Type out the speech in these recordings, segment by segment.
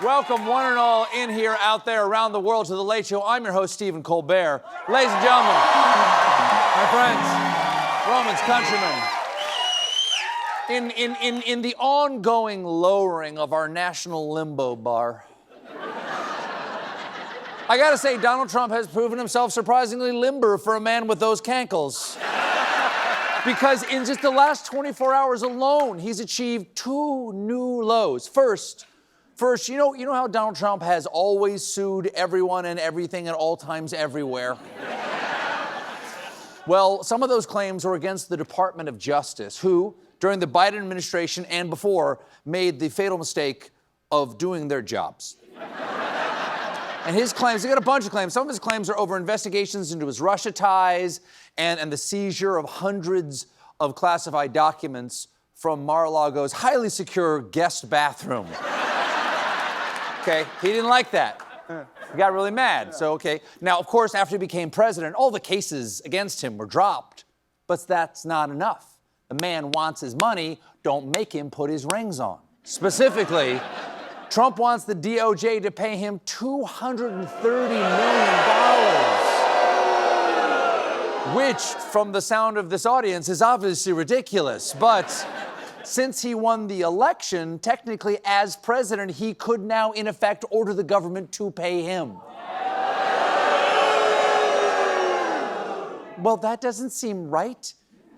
Welcome, one and all, in here, out there, around the world, to The Late Show. I'm your host, Stephen Colbert. Ladies and gentlemen, my friends, Romans, countrymen, in the ongoing lowering of our national limbo bar, I gotta say, Donald Trump has proven himself surprisingly limber for a man with those cankles. Because in just the last 24 hours alone, he's achieved 2 new lows. First, you know how Donald Trump has always sued everyone and everything at all times everywhere? Well, some of those claims were against the Department of Justice, who, during the Biden administration and before, made the fatal mistake of doing their jobs. And his claims, he got a bunch of claims. Some of his claims are over investigations into his Russia ties and the seizure of hundreds of classified documents from Mar-a-Lago's highly secure guest bathroom. Okay, he didn't like that. He got really mad, so okay. Now, of course, after he became president, all the cases against him were dropped. But that's not enough. The man wants his money, don't make him put his rings on. Specifically, Trump wants the DOJ to pay him $230 million, which, from the sound of this audience, is obviously ridiculous. But since he won the election, technically, as president, he could now, in effect, order the government to pay him. Well, that doesn't seem right.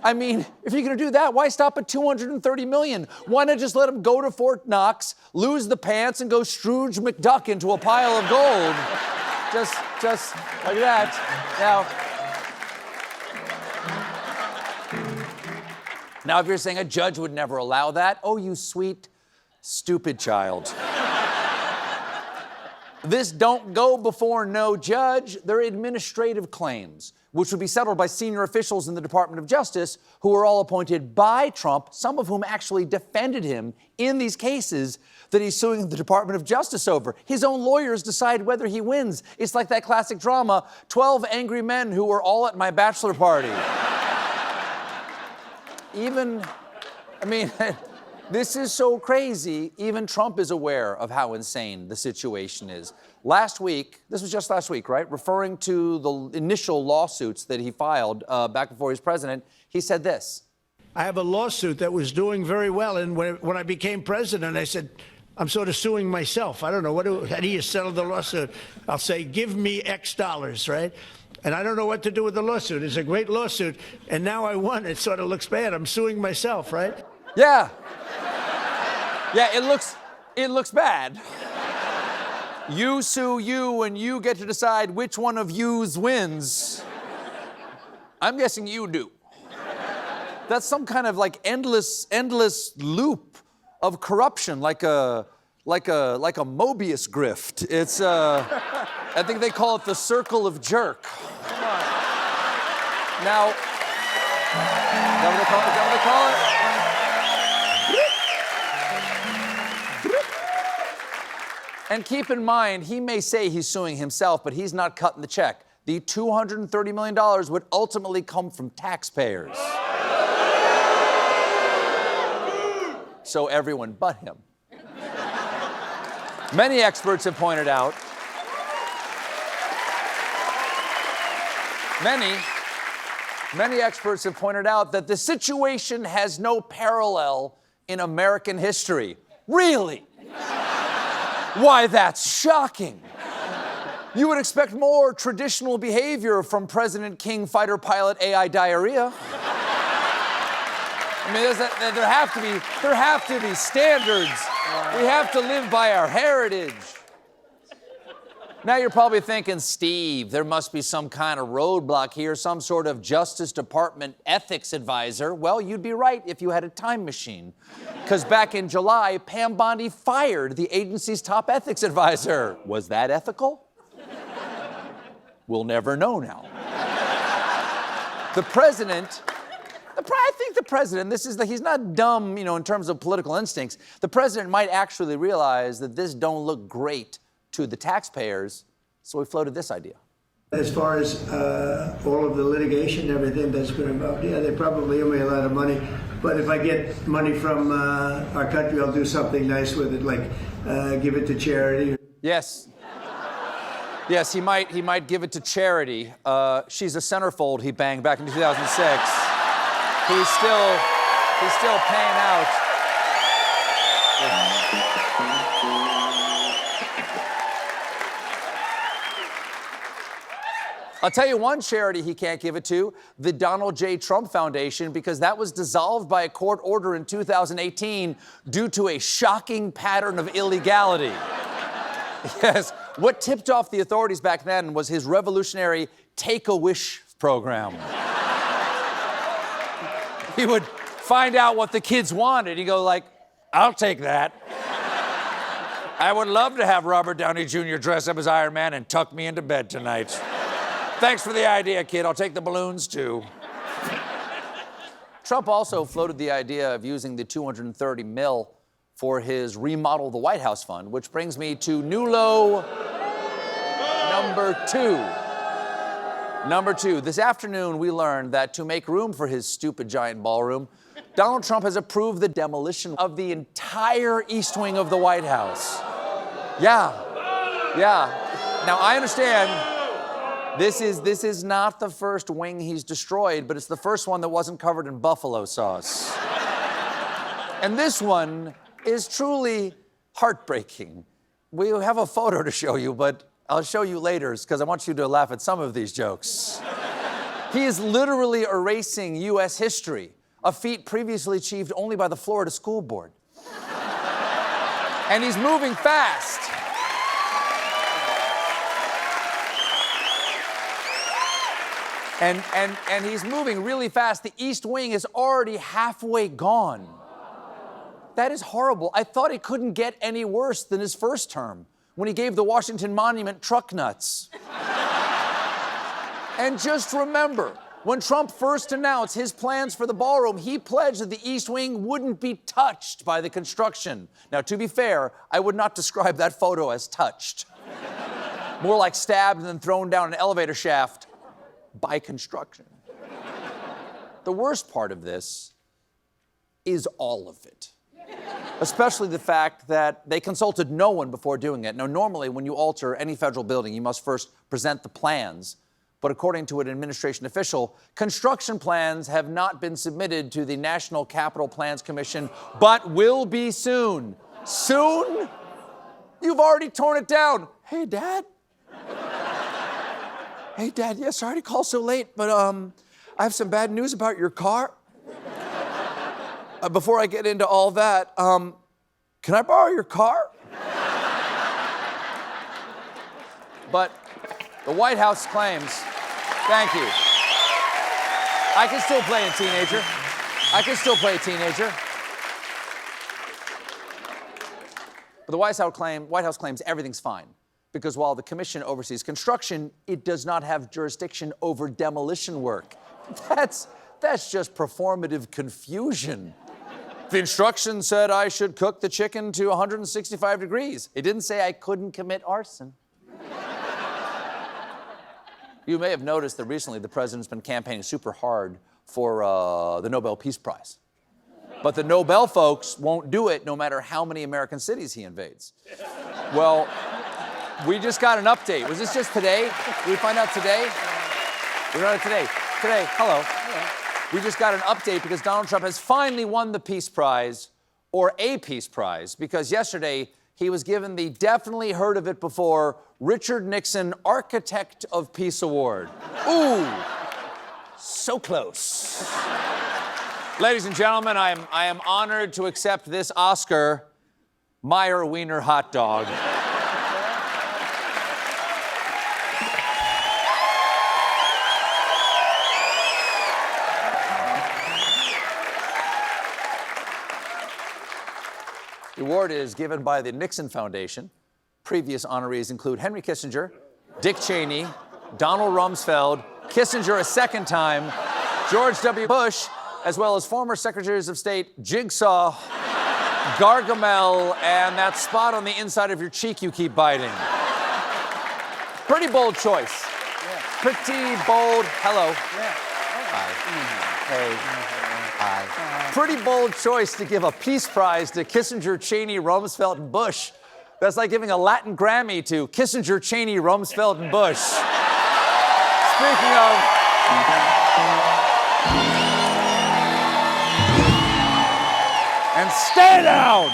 I mean, if you're gonna do that, why stop at $230 million? Why not just let him go to Fort Knox, lose the pants, and go Scrooge McDuck into a pile of gold? just like that. Now, if you're saying a judge would never allow that, oh, you sweet, stupid child. This don't go before no judge. They're administrative claims, which would be settled by senior officials in the Department of Justice who were all appointed by Trump, some of whom actually defended him in these cases that he's suing the Department of Justice over. His own lawyers decide whether he wins. It's like that classic drama, 12 Angry Men Who Were All at My Bachelor Party. This is so crazy, even Trump is aware of how insane the situation is. Last week, this was just last week, right? Referring to the initial lawsuits that he filed back before he was president, he said this. I have a lawsuit that was doing very well, and when I became president, I said, I'm sort of suing myself. I don't know, how do you settle the lawsuit? I'll say, give me X dollars, right? And I don't know what to do with the lawsuit. It's a great lawsuit, and now I won. It sort of looks bad. I'm suing myself, right? Yeah. Yeah, it looks bad. You sue you, and you get to decide which one of yous wins. I'm guessing you do. That's some kind of like endless loop of corruption, like a Mobius grift. It's I think they call it the circle of jerk. Now, is that what they call it? And keep in mind, he may say he's suing himself, but he's not cutting the check. The $230 million would ultimately come from taxpayers. So everyone but him. Many experts have pointed out, many experts have pointed out that the situation has no parallel in American history. Really? Why, that's shocking. You would expect more traditional behavior from President King Fighter Pilot AI Diarrhea. I mean, there have to be standards. We have to live by our heritage. Now you're probably thinking, Steve, there must be some kind of roadblock here, some sort of Justice Department ethics advisor. Well, you'd be right if you had a time machine. Because back in July, Pam Bondi fired the agency's top ethics advisor. Was that ethical? We'll never know now. I think the president, he's not dumb, in terms of political instincts. The president might actually realize that this don't look great to the taxpayers, so we floated this idea. As far as all of the litigation, everything that's been involved, yeah, they probably owe me a lot of money. But if I get money from our country, I'll do something nice with it, like give it to charity. Yes. Yes, he might give it to charity. She's a centerfold he banged back in 2006. He's still paying out. I'll tell you one charity he can't give it to, the Donald J. Trump Foundation, because that was dissolved by a court order in 2018 due to a shocking pattern of illegality. Yes, what tipped off the authorities back then was his revolutionary Take-A-Wish program. He would find out what the kids wanted. He'd go like, I'll take that. I would love to have Robert Downey Jr. dress up as Iron Man and tuck me into bed tonight. Thanks for the idea, kid. I'll take the balloons, too. Trump also floated the idea of using the $230 million for his Remodel the White House fund, which brings me to new low number two. Number two. This afternoon, we learned that to make room for his stupid giant ballroom, Donald Trump has approved the demolition of the entire East Wing of the White House. Yeah. Now, I understand this is not the first wing he's destroyed, but it's the first one that wasn't covered in buffalo sauce. And this one is truly heartbreaking. We have a photo to show you, but I'll show you later because I want you to laugh at some of these jokes. He is literally erasing U.S. history, a feat previously achieved only by the Florida School Board. And he's moving fast. And he's moving really fast. The East Wing is already halfway gone. That is horrible. I thought it couldn't get any worse than his first term, when he gave the Washington Monument truck nuts. And just remember, when Trump first announced his plans for the ballroom, he pledged that the East Wing wouldn't be touched by the construction. Now, to be fair, I would not describe that photo as touched. More like stabbed and then thrown down an elevator shaft by construction. The worst part of this is all of it. Especially the fact that they consulted no one before doing it. Now, normally, when you alter any federal building, you must first present the plans. But according to an administration official, construction plans have not been submitted to the National Capital Plans Commission, but will be soon. Soon? You've already torn it down. Hey, Dad? Hey, Dad, yeah, sorry to call so late, but I have some bad news about your car. Before I get into all that, can I borrow your car? But the White House claims, thank you. I can still play a teenager. But the White House claims everything's fine, because while the commission oversees construction, it does not have jurisdiction over demolition work. That's just performative confusion. The instructions said I should cook the chicken to 165 degrees. It didn't say I couldn't commit arson. You may have noticed that recently the president's been campaigning super hard for the Nobel Peace Prize. But the Nobel folks won't do it no matter how many American cities he invades. Well, we just got an update. Was this just today? Did we find out today? We got it today. Today, hello. We just got an update because Donald Trump has finally won the Peace Prize, or a Peace Prize, because yesterday he was given the definitely heard of it before Richard Nixon Architect of Peace Award. Ooh, so close. Ladies and gentlemen, I am honored to accept this Oscar, Meyer Wiener Hot Dog. The award is given by the Nixon Foundation. Previous honorees include Henry Kissinger, Dick Cheney, Donald Rumsfeld, Kissinger a second time, George W. Bush, as well as former Secretaries of State Jigsaw, Gargamel, and that spot on the inside of your cheek you keep biting. Pretty bold choice. Yeah. Pretty bold. Hello. Yeah. Hi. Hey. Hi. Pretty bold choice to give a Peace Prize to Kissinger, Cheney, Rumsfeld, and Bush That's like giving a Latin Grammy to Kissinger, Cheney, Rumsfeld, and Bush. Speaking of... And stay down!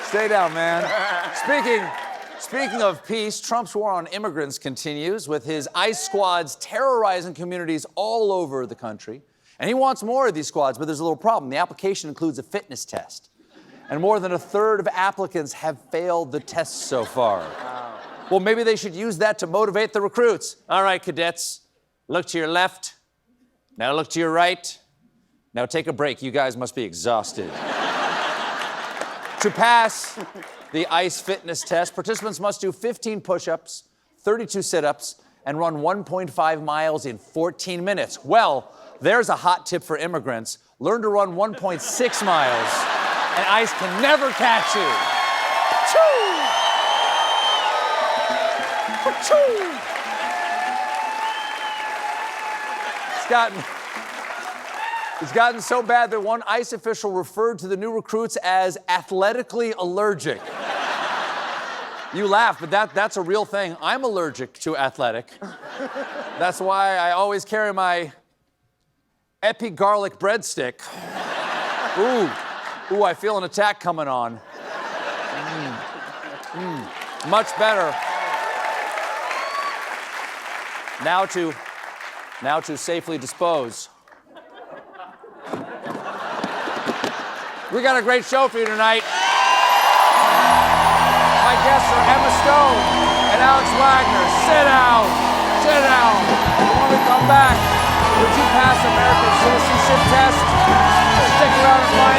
Stay down, man. Speaking of peace, Trump's war on immigrants continues with his ICE squads terrorizing communities all over the country. And he wants more of these squads, but there's a little problem. The application includes a fitness test. And more than a third of applicants have failed the test so far. Wow. Well, maybe they should use that to motivate the recruits. All right, cadets, look to your left. Now look to your right. Now take a break. You guys must be exhausted. To pass the ICE fitness test, participants must do 15 push-ups, 32 sit-ups, and run 1.5 miles in 14 minutes. Well, there's a hot tip for immigrants. Learn to run 1.6 miles, and ICE can never catch you. Choo! Choo! It's gotten so bad that one ICE official referred to the new recruits as athletically allergic. You laugh, but that's a real thing. I'm allergic to athletic. That's why I always carry my garlic breadstick. Ooh, I feel an attack coming on. Much better. Now to safely dispose. We got a great show for you tonight. My guests are Emma Stone and Alex Wagner. Sit down. Sit down. When we come back, would you pass American citizenship test? Stick around and find